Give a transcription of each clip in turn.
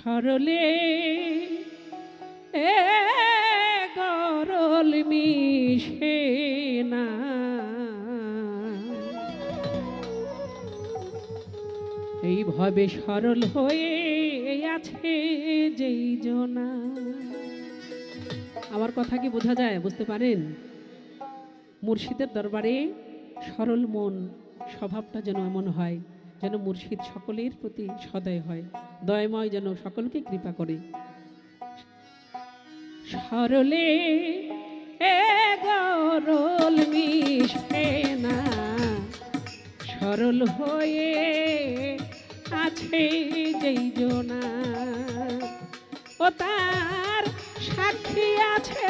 সরলে এ গরল মিশে না, এইভাবে সরল হয়ে আছে যেই জনা। আমার কথা কি বোঝা যায়? বুঝতে পারেন? মুর্শিদের দরবারে সরল মন স্বভাবটা যেন এমন হয়, যেন মুর্শিদ সকলের প্রতি সদয় হয়, দয়াময় যেন সকলকে কৃপা করে। সরলে এ গরল মিশে না, সরল হয়ে আছে যেই জনা, ও তার সাক্ষী আছে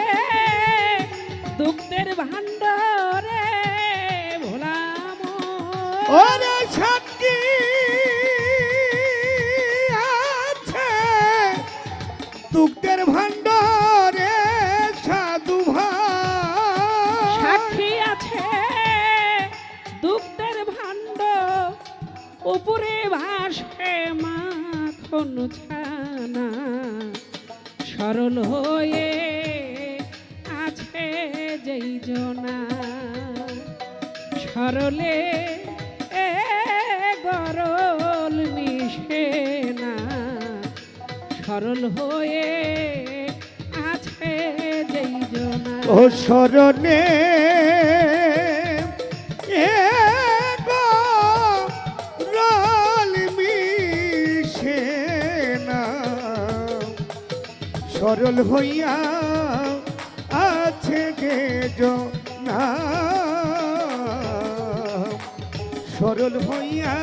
দুঃখের ভাণ্ডারে ভোলাম, ওরে সাক্ষী আছে দুঃখের ভাণ্ডারে সাধু ভাই, সাক্ষী আছে দুঃখের ভাণ্ড, উপরে ভাসে মাখন ছানা, সরল হয়ে আছে যেই জনা, সরলে এ গরল মিশে না, সরল হয়ে আছে যেই জনা। ও শরণে এ গরল মিশে না, সরল হইয়া আছে গে জনা, সরল হইয়া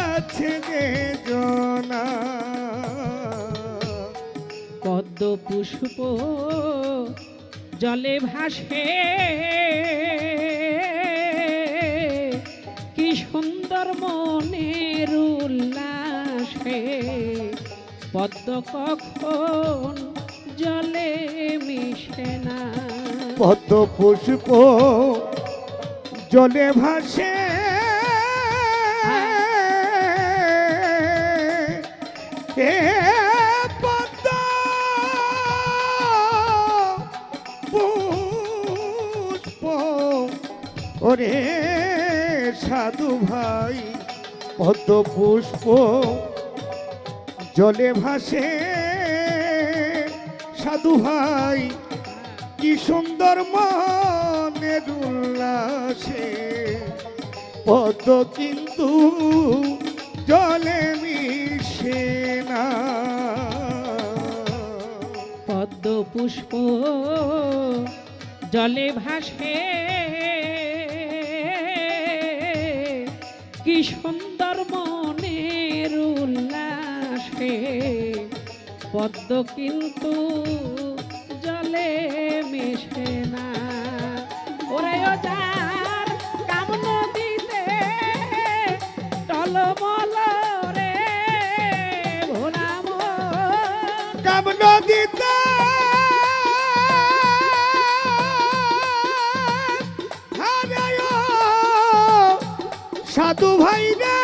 আছে গে জনা। পদ্ম পুষ্প জলে ভাসে, কি সুন্দর মনের উল্লাসে, পদ্ম কখন জলে মিশে না, পদ্ম পুষ্প জলে ভাসে, এ পদ্ম পুষ্প ওরে সাধু ভাই, পদ্ম পুষ্প জলে ভাসে সাধু ভাই, কি সুন্দর মনের উল্লাসে, পদ্ম কিন্তু জলে মিশে না, পদ্ম পুষ্প জলে ভাসে, কি সুন্দর মনের উল্লাসে, পদ্ম কিন্তু জলে মিশে না, ওরে ও যার কামন দিতে টলমল রে ভোলাম, কামন দিতে হারায় সাধু ভাই রে,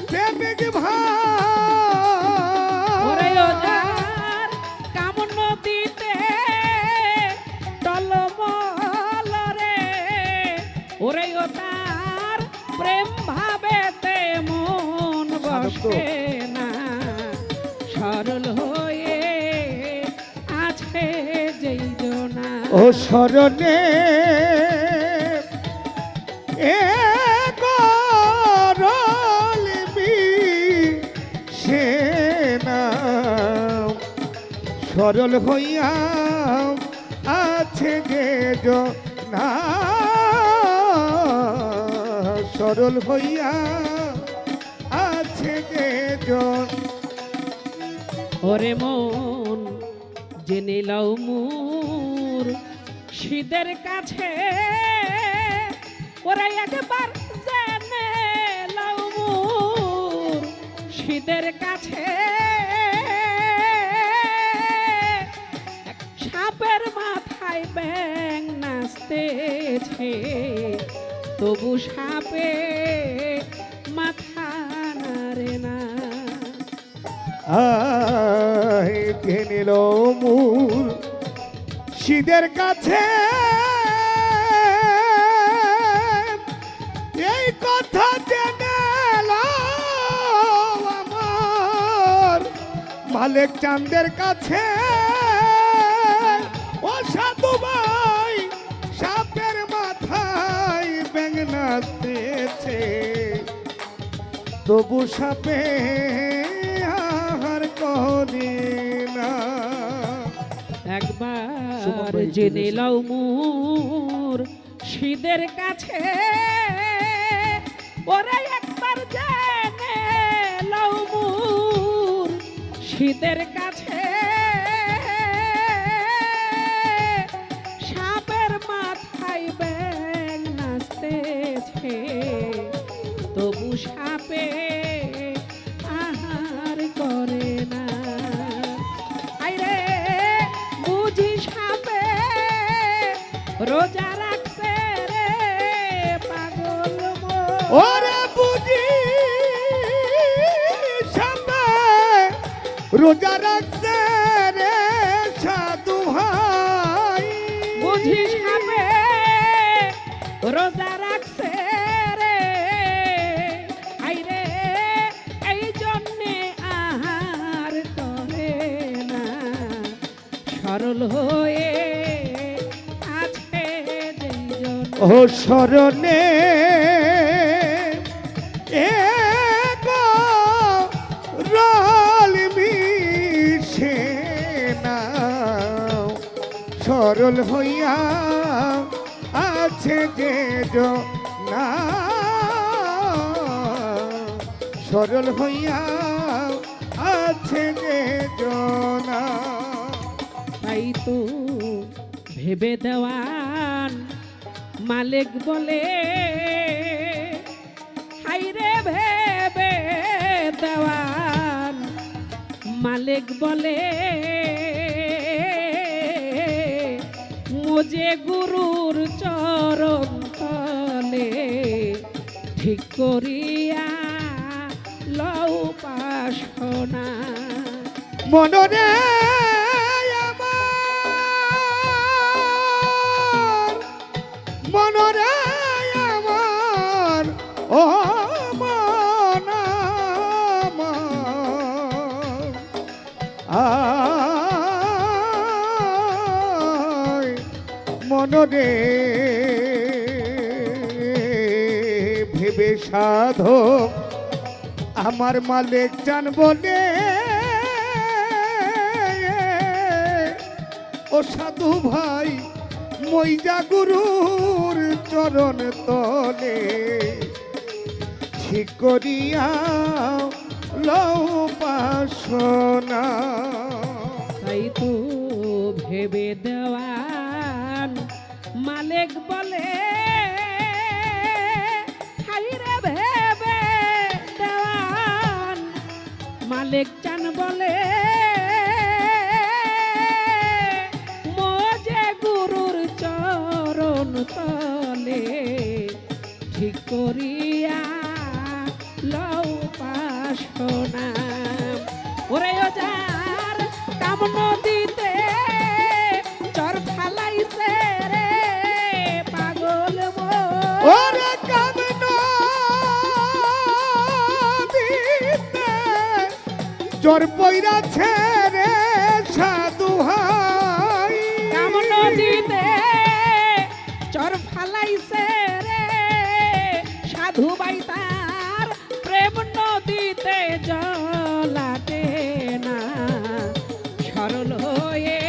প্রেমিক ওরে ও ভাই, যার কামন দিতে টলমল রে, ওরে ও তার প্রেম ভাবেতে মন বসে না, সরল হয়ে আছে যেই জনা, ও শরণে এ গরল মিশে না, সরল হইয়া আছে গে জনা, সরল হইয়া আছে গে জনা। ওরে মন জেনে লও মোর শীতের কাছে, ওরে একবার জেনে লও মোর শীতের কাছে, সাপের মাথায় ব্যাং নাচতেছে, তবু সাপে মাথা নাড়ে না। জেনে লো মূল শীতের কাছে এই কথা জেনে লো আমার মালিক চাঁদের কাছে। ও সাধু ভাই সাপের মাথায় ব্যাঙ নাচতেছে, তবু সাপে আহার করে না। একবার জেনে লও মোর শীতের কাছে, ওরে একবার জেনে লও মোর শীতের কাছে। সাপের মাথায় ব্যাঙ নাচতেছে, তবু সাপে আহার করে না। আইরে বুঝি সাপে রোজা রাখছে রে পাগল মন। ওরে বুঝি সাপে রোজা রাখছে রে সাধু ভাই। বুঝি সাপে রোজা রাখছে রে, আইরে এই জন্যে আহার করে না। সরল হয়ে আছে যেইজন, ও শরণে রল মিশে না, সরল হইয়া আছে যে না, সরল হইয়া আছে যে না। তাই তো ভেবে দেওয়ান মালিক বলে, হাইরে ভেবে দেওয়ান মালিক বলে, মোজে গুরুর চরণ তলে ঠিক করিয়া লও পাশনা। মনরে মনরে আমার ও মন মনরে ভেবে সাধক আমার মালিক চান বলে, ও সাধু ভাই মইজা গুরুর চরণ তলে ঠিক করিয়া লও পাশনা। তাই তো ভেবে দেওয়ান মালিক বলে, হাইরে ভেবে দেওয়ান মালিক চান বলে, মোজে গুরুর চরণ তলে ঠিক করিয়া লও পাশনা। ওরে ওজার কামন দিতে চর ফালাইছে রে পাগল মন। ওরে কামন দিতে জোর পইরাছে রে সাধু ভাই। কামন দিতে চর ফালাইছে রে সাধু ভাই, তার প্রেম নদীতে জলাটে না। সরল হয়ে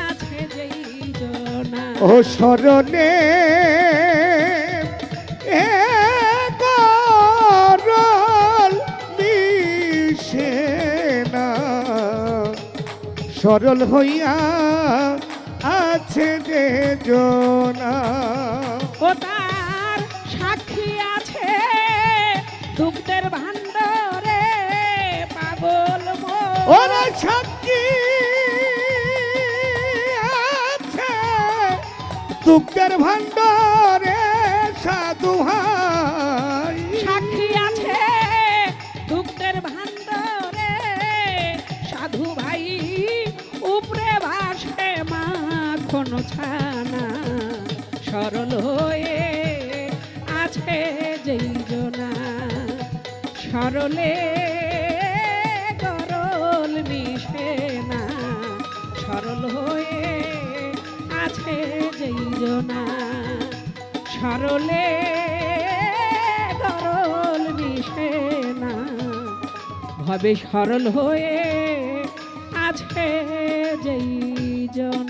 আছে যেই জনা, ও শরণে গরল মিশে না, সরল হইয়া আছে যে জনা। ও তার সাক্ষী আছে দুগ্ধের ভাণ্ডরে পাগল মন। ওরে সাক্ষী আছে দুঃখের ভাণ্ডরে বিছানা সরল হয়ে আছে যেই জনা সরলে গরল মিশে না সরল হয়ে আছে যেই জনা সরলে গরল মিশে না ভবে সরল হয়ে আছে যেই জন